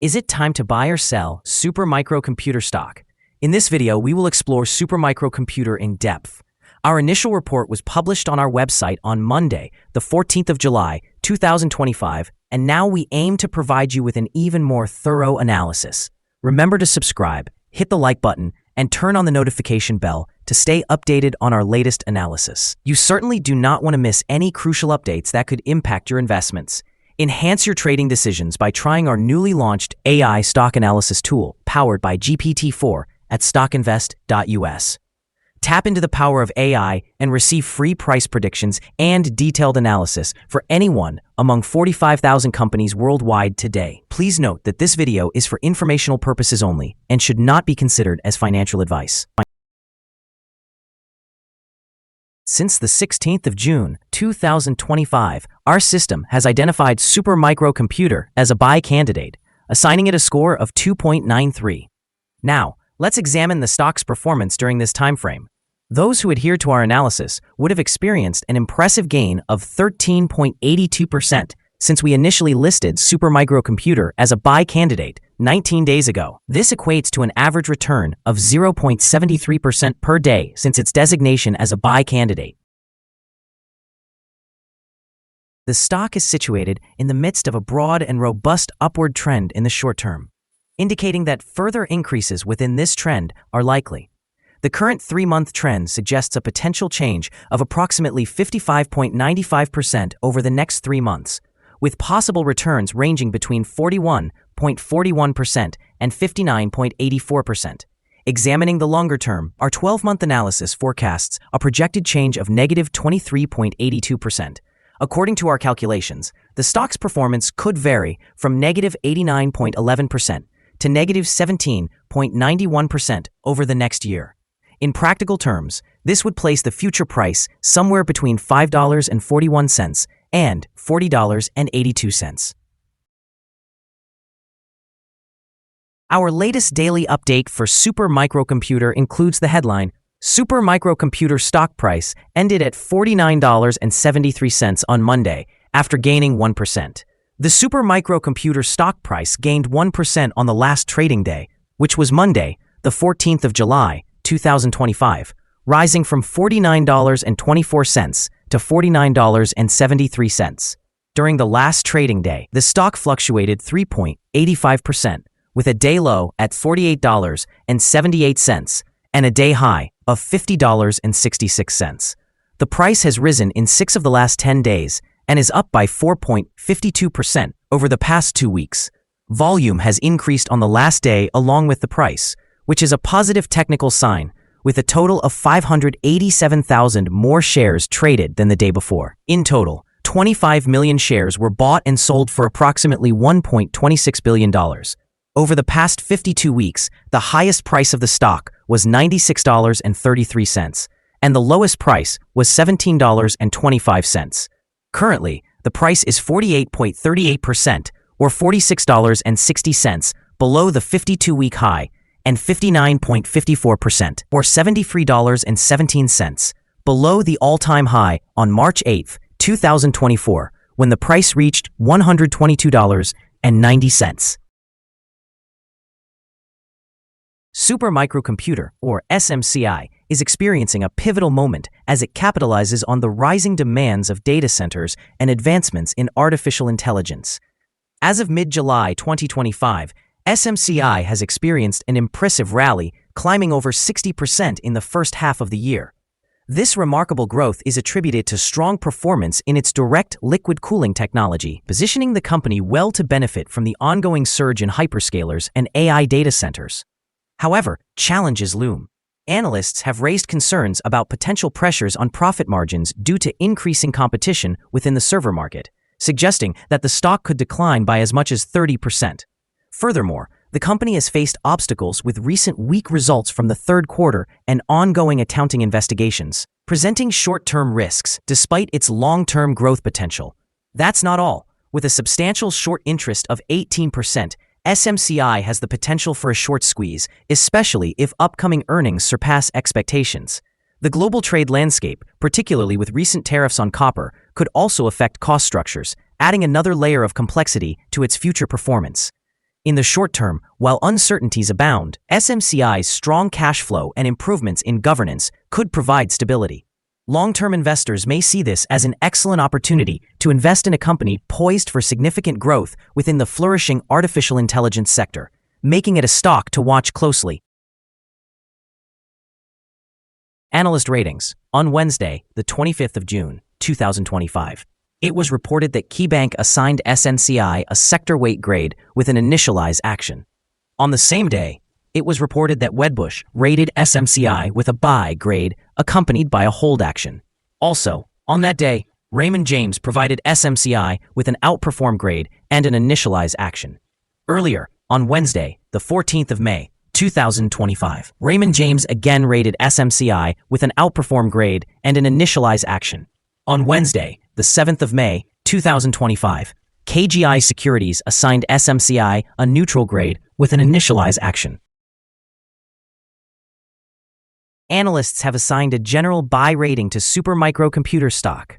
Is it time to buy or sell supermicrocomputer stock? In this video, we will explore supermicrocomputer in depth. Our initial report was published on our website on Monday, the 14th of July, 2025, and now we aim to provide you with an even more thorough analysis. Remember to subscribe, hit the like button, and turn on the notification bell to stay updated on our latest analysis. You certainly do not want to miss any crucial updates that could impact your investments. Enhance your trading decisions by trying our newly launched AI stock analysis tool powered by GPT-4 at StockInvest.us. Tap into the power of AI and receive free price predictions and detailed analysis for anyone among 45,000 companies worldwide today. Please note that this video is for informational purposes only and should not be considered as financial advice. Since the 16th of June, 2025, our system has identified supermicrocomputer as a buy candidate, assigning it a score of 2.93. Now, let's examine the stock's performance during this time frame. Those who adhere to our analysis would have experienced an impressive gain of 13.82% since we initially listed supermicrocomputer as a buy candidate 19 days ago. This equates to an average return of 0.73% per day since its designation as a buy candidate. The stock is situated in the midst of a broad and robust upward trend in the short term, indicating that further increases within this trend are likely. The current 3-month trend suggests a potential change of approximately 55.95% over the next 3 months, with possible returns ranging between 41.41% and 59.84%. Examining the longer term, our 12-month analysis forecasts a projected change of negative 23.82%. According to our calculations, the stock's performance could vary from negative 89.11% to negative 17.91% over the next year. In practical terms, this would place the future price somewhere between $5.41 and $40.82. Our latest daily update for supermicrocomputer includes the headline, Supermicrocomputer stock price ended at $49.73 on Monday after gaining 1%. The supermicrocomputer stock price gained 1% on the last trading day, which was Monday, the 14th of July, 2025, rising from $49.24 to $49.73. During the last trading day, the stock fluctuated 3.85%, with a day low at $48.78 and a day high of $50.66. The price has risen in 6 of the last 10 days and is up by 4.52% over the past 2 weeks. Volume has increased on the last day along with the price, which is a positive technical sign, with a total of 587,000 more shares traded than the day before. In total, 25 million shares were bought and sold for approximately $1.26 billion. Over the past 52 weeks, the highest price of the stock was $96.33, and the lowest price was $17.25. Currently, the price is 48.38% or $46.60 below the 52-week high, and 59.54% or $73.17 below the all-time high on March 8, 2024, when the price reached $122.90. Supermicrocomputer, or SMCI, is experiencing a pivotal moment as it capitalizes on the rising demands of data centers and advancements in artificial intelligence. As of mid-July 2025, SMCI has experienced an impressive rally, climbing over 60% in the first half of the year. This remarkable growth is attributed to strong performance in its direct liquid cooling technology, positioning the company well to benefit from the ongoing surge in hyperscalers and AI data centers. However, challenges loom. Analysts have raised concerns about potential pressures on profit margins due to increasing competition within the server market, suggesting that the stock could decline by as much as 30%. Furthermore, the company has faced obstacles with recent weak results from the third quarter and ongoing accounting investigations, presenting short-term risks despite its long-term growth potential. That's not all. With a substantial short interest of 18%, SMCI has the potential for a short squeeze, especially if upcoming earnings surpass expectations. The global trade landscape, particularly with recent tariffs on copper, could also affect cost structures, adding another layer of complexity to its future performance. In the short term, while uncertainties abound, SMCI's strong cash flow and improvements in governance could provide stability. Long-term investors may see this as an excellent opportunity to invest in a company poised for significant growth within the flourishing artificial intelligence sector, making it a stock to watch closely. Analyst ratings. On Wednesday, the 25th of June, 2025, it was reported that KeyBank assigned SMCI a sector weight grade with an initialize action. On the same day, it was reported that Wedbush rated SMCI with a buy grade accompanied by a hold action. Also, on that day, Raymond James provided SMCI with an outperform grade and an initialize action. Earlier, on Wednesday, the 14th of May, 2025, Raymond James again rated SMCI with an outperform grade and an initialize action. On Wednesday, the 7th of May, 2025, KGI Securities assigned SMCI a neutral grade with an initialize action. Analysts have assigned a general buy rating to Supermicro stock.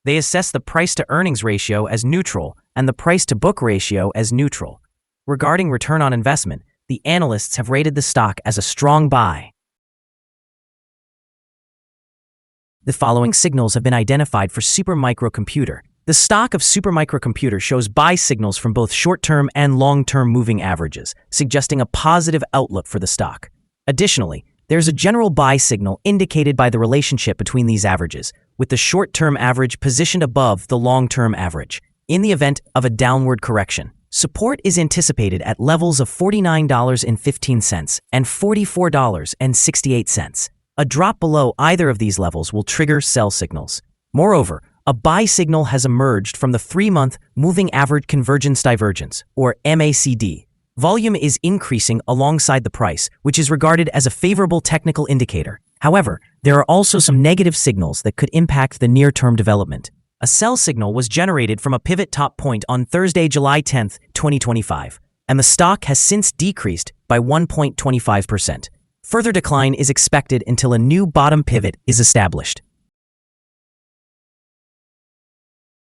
They assess the price-to-earnings ratio as neutral and the price-to-book ratio as neutral. Regarding return on investment, the analysts have rated the stock as a strong buy. The following signals have been identified for Supermicro. The stock of Supermicro shows buy signals from both short-term and long-term moving averages, suggesting a positive outlook for the stock. Additionally, there's a general buy signal indicated by the relationship between these averages, with the short-term average positioned above the long-term average. In the event of a downward correction, support is anticipated at levels of $49.15 and $44.68. A drop below either of these levels will trigger sell signals. Moreover, a buy signal has emerged from the 3-month Moving Average Convergence Divergence, or MACD. Volume is increasing alongside the price, which is regarded as a favorable technical indicator. However, there are also some negative signals that could impact the near-term development. A sell signal was generated from a pivot top point on Thursday, July 10, 2025, and the stock has since decreased by 1.25%. Further decline is expected until a new bottom pivot is established.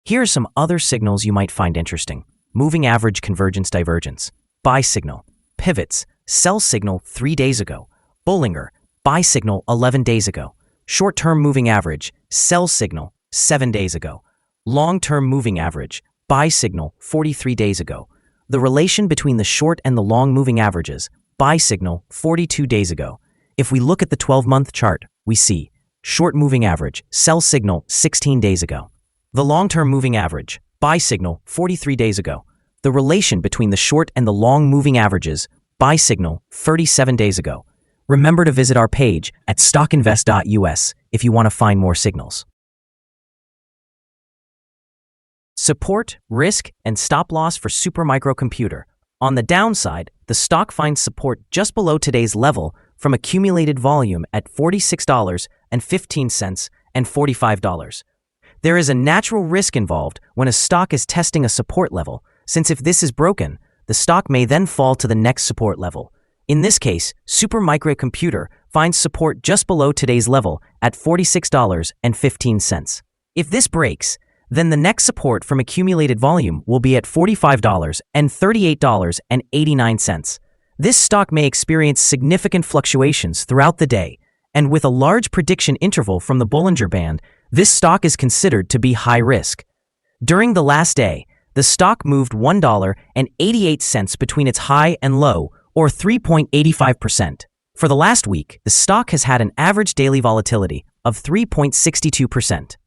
Here are some other signals you might find interesting. Moving Average Convergence Divergence. Buy signal. Pivots. Sell signal 3 days ago. Bollinger. Buy signal 11 days ago. Short-term moving average. Sell signal 7 days ago. Long-term moving average. Buy signal 43 days ago. The relation between the short and the long moving averages. Buy signal 42 days ago. If we look at the 12-month chart, we see short moving average. Sell signal 16 days ago. The long-term moving average. Buy signal 43 days ago. The relation between the short and the long moving averages, buy signal 37 days ago. Remember to visit our page at StockInvest.us if you want to find more signals. Support, risk, and stop loss for Supermicro. On the downside, the stock finds support just below today's level from accumulated volume at $46.15 and $45. There is a natural risk involved when a stock is testing a support level, since if this is broken, the stock may then fall to the next support level. In this case, Supermicro finds support just below today's level at $46.15. If this breaks, then the next support from accumulated volume will be at $45 and $38.89. This stock may experience significant fluctuations throughout the day, and with a large prediction interval from the Bollinger Band, this stock is considered to be high risk. During the last day, the stock moved $1.88 between its high and low, or 3.85%. For the last week, the stock has had an average daily volatility of 3.62%.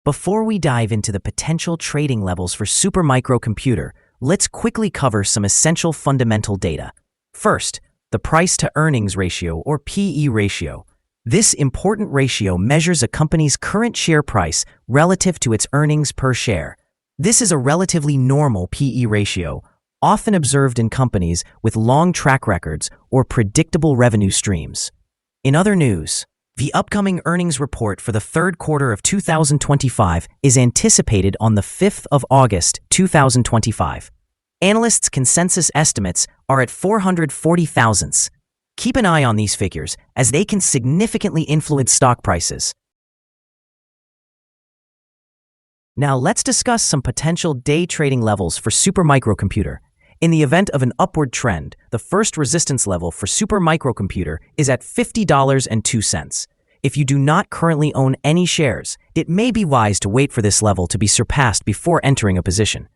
Before we dive into the potential trading levels for Supermicro, let's quickly cover some essential fundamental data. First, the price-to-earnings ratio, or PE ratio. This important ratio measures a company's current share price relative to its earnings per share. This is a relatively normal PE ratio, often observed in companies with long track records or predictable revenue streams. In other news, the upcoming earnings report for the third quarter of 2025 is anticipated on the 5th of August, 2025. Analysts' consensus estimates are at 440 thousandths. Keep an eye on these figures, as they can significantly influence stock prices. Now let's discuss some potential day trading levels for supermicrocomputer. In the event of an upward trend, the first resistance level for supermicrocomputer is at $50.02. If you do not currently own any shares, it may be wise to wait for this level to be surpassed before entering a position.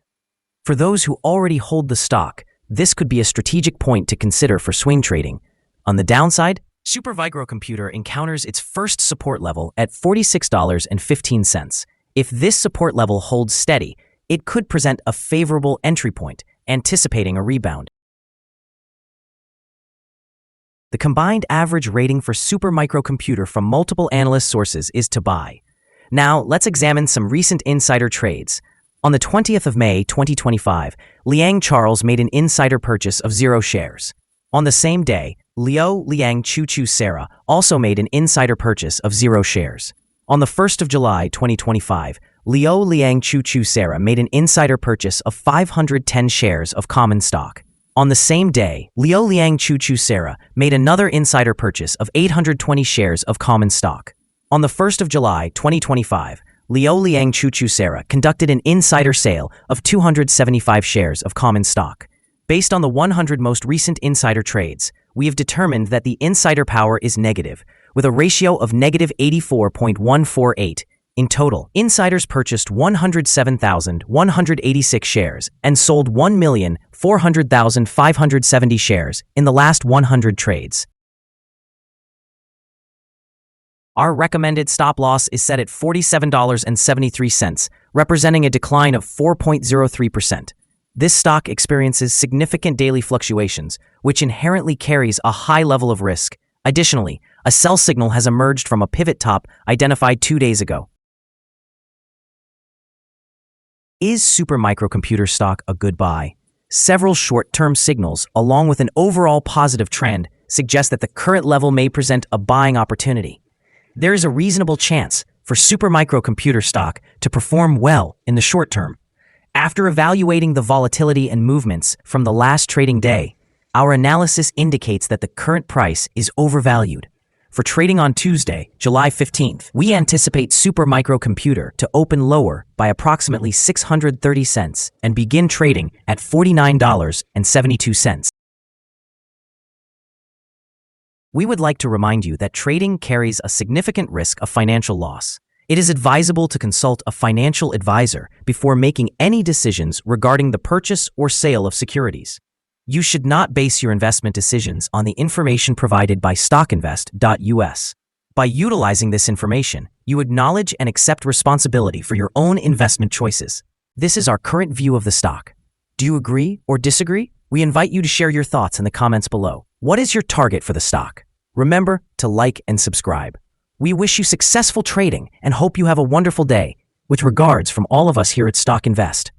For those who already hold the stock, this could be a strategic point to consider for swing trading. On the downside, supermicrocomputer encounters its first support level at $46.15. If this support level holds steady, it could present a favorable entry point, anticipating a rebound. The combined average rating for supermicrocomputer from multiple analyst sources is to buy. Now, let's examine some recent insider trades. On the 20th of May 2025, Liang Charles made an insider purchase of 0 shares. On the same day, Liang Chu Sarah also made an insider purchase of 0 shares. On the 1st of July 2025, Liang Chu Sarah made an insider purchase of 510 shares of common stock. On the same day, Liang Chu Sarah made another insider purchase of 820 shares of common stock. On the 1st of July 2025, Liang Chu Sarah conducted an insider sale of 275 shares of common stock. Based on the 100 most recent insider trades, we have determined that the insider power is negative, with a ratio of negative 84.148. In total, insiders purchased 107,186 shares and sold 1,400,570 shares in the last 100 trades. Our recommended stop loss is set at $47.73, representing a decline of 4.03%. This stock experiences significant daily fluctuations, which inherently carries a high level of risk. Additionally, a sell signal has emerged from a pivot top identified 2 days ago. Is supermicrocomputer stock a good buy? Several short-term signals, along with an overall positive trend, suggest that the current level may present a buying opportunity. There is a reasonable chance for supermicrocomputer stock to perform well in the short term. After evaluating the volatility and movements from the last trading day, our analysis indicates that the current price is overvalued. For trading on Tuesday, July 15th, we anticipate supermicrocomputer to open lower by approximately 630 cents and begin trading at $49.72. We would like to remind you that trading carries a significant risk of financial loss. It is advisable to consult a financial advisor before making any decisions regarding the purchase or sale of securities. You should not base your investment decisions on the information provided by StockInvest.us. By utilizing this information, you acknowledge and accept responsibility for your own investment choices. This is our current view of the stock. Do you agree or disagree? We invite you to share your thoughts in the comments below. What is your target for the stock? Remember to like and subscribe. We wish you successful trading and hope you have a wonderful day. With regards from all of us here at Stock Invest.